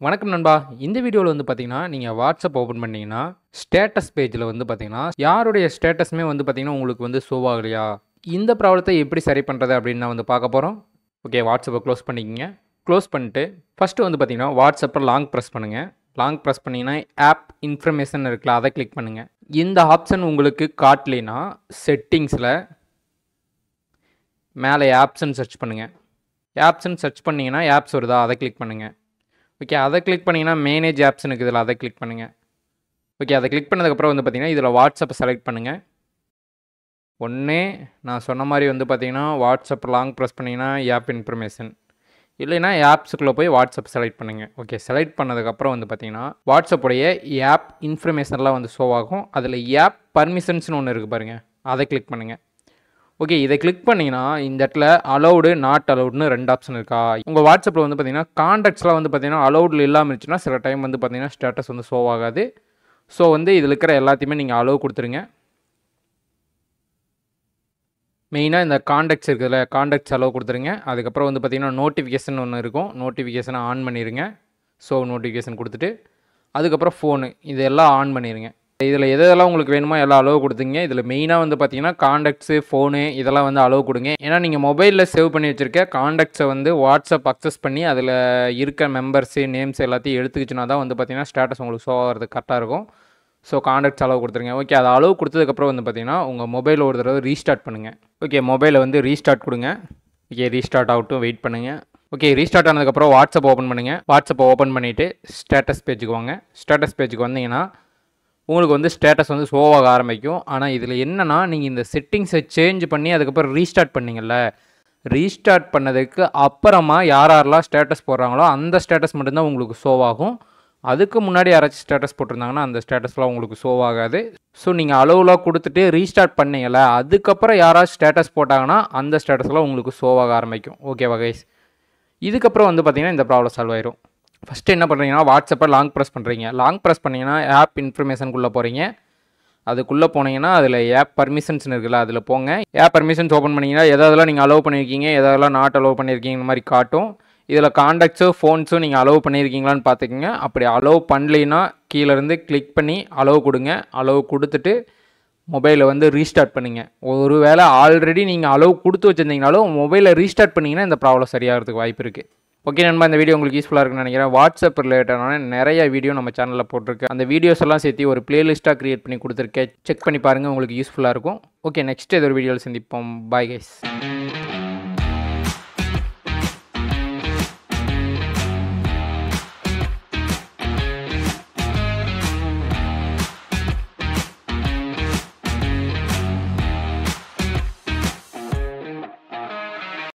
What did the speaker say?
வணக்கம் நண்பா. இந்த வீடியோவில் வந்து பார்த்தீங்கன்னா, நீங்கள் வாட்ஸ்அப் ஓப்பன் பண்ணீங்கன்னா, ஸ்டேட்டஸ் பேஜில் வந்து பார்த்தீங்கன்னா, யாருடைய ஸ்டேட்டஸுமே வந்து பார்த்தீங்கன்னா, உங்களுக்கு வந்து ஷோ ஆகலையா? இந்த ப்ராப்ளத்தை எப்படி சரி பண்ணுறது அப்படின்னு நான் வந்து பார்க்க போகிறோம். ஓகே, வாட்ஸ்அப்பை க்ளோஸ் பண்ணிக்கங்க. க்ளோஸ் பண்ணிட்டு, ஃபஸ்ட்டு வந்து பார்த்தீங்கன்னா, வாட்ஸ்அப்பை லாங் ப்ரெஸ் பண்ணுங்கள். லாங் ப்ரெஸ் பண்ணிங்கன்னா, ஆப் இன்ஃபர்மேஷன் இருக்குல்ல, அதை கிளிக் பண்ணுங்கள். இந்த ஆப்ஷன் உங்களுக்கு காட்டலைன்னா, செட்டிங்ஸில் மேலே ஆப்ஷன் சர்ச் பண்ணுங்கள். ஆப்ஷன் சர்ச் பண்ணிங்கன்னா, ஆப்ஸ் வருதா, அதை கிளிக் பண்ணுங்கள். ஓகே, அதை கிளிக் பண்ணிங்கன்னா மேனேஜ் ஆப்ஷன் இருக்குது, இதில் அதை கிளிக் பண்ணுங்கள். ஓகே, அதை கிளிக் பண்ணதுக்கப்புறம் வந்து பார்த்தீங்கன்னா, இதில் வாட்ஸ்அப்பை செலக்ட் பண்ணுங்கள். ஒன்று நான் சொன்ன மாதிரி வந்து பார்த்தீங்கன்னா, வாட்ஸ்அப் லாங் ப்ரெஸ் பண்ணிங்கன்னா ஆப் இன்ஃபர்மேஷன், இல்லைன்னா ஆப்ஸுக்குள்ளே போய் வாட்ஸ்அப் செலக்ட் பண்ணுங்கள். ஓகே, செலக்ட் பண்ணதுக்கப்புறம் வந்து பார்த்தீங்கன்னா, வாட்ஸ்அப்புடைய ஆப் இன்ஃபர்மேஷன்லாம் வந்து ஷோ ஆகும். அதில் ஆப் பர்மிஷன்ஸ்னு ஒன்று இருக்குது பாருங்கள், அதை கிளிக் பண்ணுங்கள். ஓகே, இதை கிளிக் பண்ணிங்கன்னா இந்த இடத்துல அலௌடு நாட் அலௌடுன்னு 2 ஆப்ஷன் இருக்கா. உங்கள் வாட்ஸ்அப்பில் வந்து பார்த்தீங்கன்னா காண்டாக்ட்ஸ்லாம் வந்து பார்த்தீங்கன்னா அலௌடில் இல்லாமல் இருந்துச்சுன்னா சில டைம் வந்து பார்த்தீங்கன்னா ஸ்டேட்டஸ் வந்து ஷோ ஆகாது. ஸோ வந்து இதில் இருக்கிற எல்லாத்தையுமே நீங்கள் அலோவ் கொடுத்துருங்க. மெயினாக இந்த காண்டாக்ட்ஸ் இருக்குதுல்ல, காண்டாக்ட்ஸ் அலோவ் கொடுத்துருங்க. அதுக்கப்புறம் வந்து பார்த்தீங்கன்னா நோட்டிஃபிகேஷன் ஒன்று இருக்கும், நோட்டிஃபிகேஷனை ஆன் பண்ணிடுங்க. ஸோ நோட்டிஃபிகேஷன் கொடுத்துட்டு அதுக்கப்புறம் ஃபோனு இதெல்லாம் ஆன் பண்ணிடுங்க. இதில் எதெல்லாம் உங்களுக்கு வேணுமோ எல்லாம் அலோவ் கொடுத்துங்க. இதில் மெயினாக வந்து பார்த்தீங்கன்னா காண்டாக்ட்ஸு, ஃபோனு இதெல்லாம் வந்து அலோவ் கொடுங்க. ஏன்னா நீங்கள் மொபைலில் சேவ் பண்ணி வச்சுருக்க காண்டாக்ட்ஸை வந்து வாட்ஸ்அப் அக்சஸ் பண்ணி அதில் இருக்க மெம்பர்ஸு, நேம்ஸ் எல்லாத்தையும் எடுத்துக்கிச்சுனா தான் வந்து பார்த்தீங்கன்னா ஸ்டேட்டஸ் உங்களுக்கு ஷோ ஆகிறதுக்கு கரெக்டாக இருக்கும். ஸோ காண்டாக்ட்ஸ் அலோவ் கொடுத்துருங்க. ஓகே, அதை அலோவ் கொடுத்ததுக்கப்புறம் வந்து பார்த்தீங்கன்னா உங்கள் மொபைலை ஒரு தடவை ரீஸ்டார்ட் பண்ணுங்கள். ஓகே, மொபைலை வந்து ரீஸ்டார்ட் கொடுங்க. ஓகே, ரீஸ்டார்ட் ஆகட்டும், வெயிட் பண்ணுங்கள். ஓகே, ரீஸ்டார்ட் ஆனதுக்கப்புறம் வாட்ஸ்அப் ஓப்பன் பண்ணுங்கள். வாட்ஸ்அப்பை ஓப்பன் பண்ணிவிட்டு ஸ்டேட்டஸ் பேஜுக்கு வாங்க. ஸ்டேட்டஸ் பேஜுக்கு வந்தீங்கன்னா உங்களுக்கு வந்து ஸ்டேட்டஸ் வந்து ஷோவாக ஆரம்பிக்கும். ஆனால் இதில் என்னென்னா, நீங்கள் இந்த செட்டிங்ஸை சேஞ்ச் பண்ணி அதுக்கப்புறம் ரீஸ்டார்ட் பண்ணிங்கள்ல, ரீஸ்டார்ட் பண்ணதுக்கு அப்புறமா யாரெல்லாம் ஸ்டேட்டஸ் போடுறாங்களோ அந்த ஸ்டேட்டஸ் மட்டும்தான் உங்களுக்கு ஷோவாகும். அதுக்கு முன்னாடி யாராச்சும் ஸ்டேட்டஸ் போட்டிருந்தாங்கன்னா அந்த ஸ்டேட்டஸ்லாம் உங்களுக்கு ஷோவாகாது. ஸோ நீங்கள் அலோவெலாம் கொடுத்துட்டு ரீஸ்டார்ட் பண்ணீங்கள்ல, அதுக்கப்புறம் யாராச்சும் ஸ்டேட்டஸ் போட்டாங்கன்னா அந்த ஸ்டேட்டஸ்லாம் உங்களுக்கு ஷோவாக ஆரம்பிக்கும். ஓகேவா கைஸ்? இதுக்கப்புறம் வந்து பார்த்திங்கன்னா இந்த ப்ராப்ளம் சால்வ் ஆயிரும். ஃபஸ்ட்டு என்ன பண்ணுறீங்கன்னா, வாட்ஸ்அப்பை லாங் ப்ரெஸ் பண்ணுறீங்க. லாங் ப்ரெஸ் பண்ணிங்கன்னா ஆப் இன்ஃபர்மேஷனுக்குள்ளே போகிறீங்க. அதுக்குள்ளே போனீங்கன்னா அதில் ஆப் பர்மிஷன்ஸ்னு இருக்குல்ல, அதில் போங்க. ஆப் பர்மிஷன்ஸ் ஓப்பன் பண்ணிங்கன்னா எதெல்லாம் நீங்கள் அலோவ் பண்ணியிருக்கீங்க, எதெல்லாம் நாட் அலோவ் பண்ணியிருக்கீங்க இந்த மாதிரி காட்டும். இதில் காண்டாக்ட்ஸோ ஃபோன்ஸோ நீங்கள் அலோவ் பண்ணியிருக்கீங்களான்னு பார்த்துக்கங்க. அப்படி அலோவ் பண்ணலைன்னா கீழேருந்து கிளிக் பண்ணி அலோவ் கொடுங்க. அலோவ் கொடுத்துட்டு மொபைலை வந்து ரீஸ்டார்ட் பண்ணுங்க. ஒரு வேளை ஆல்ரெடி நீங்கள் அலோவ் கொடுத்து வச்சுருந்தீங்கனாலும் மொபைலை ரீஸ்டார்ட் பண்ணிங்கன்னா இந்த ப்ராப்ளம் சரியாகிறதுக்கு வாய்ப்பு இருக்குது. ஓகே நண்பா, இந்த வீடியோ உங்களுக்கு யூஸ்ஃபுல்லாக இருக்குன்னு நினைக்கிறேன். வாட்ஸ்அப் ரிலேட்டடான நிறைய வீடியோ நம்ம சேனலில் போட்டிருக்கு. அந்த வீடியோஸ் எல்லாம் சேர்த்து ஒரு பிளேலிஸ்ட்டாக க்ரியேட் பண்ணி கொடுத்துருக்கேன். செக் பண்ணி பாருங்கள், உங்களுக்கு யூஸ்ஃபுல்லாக இருக்கும். ஓகே, நெக்ஸ்ட் ஏதோ ஒரு வீடியோவில் சந்திப்போம். Bye guys.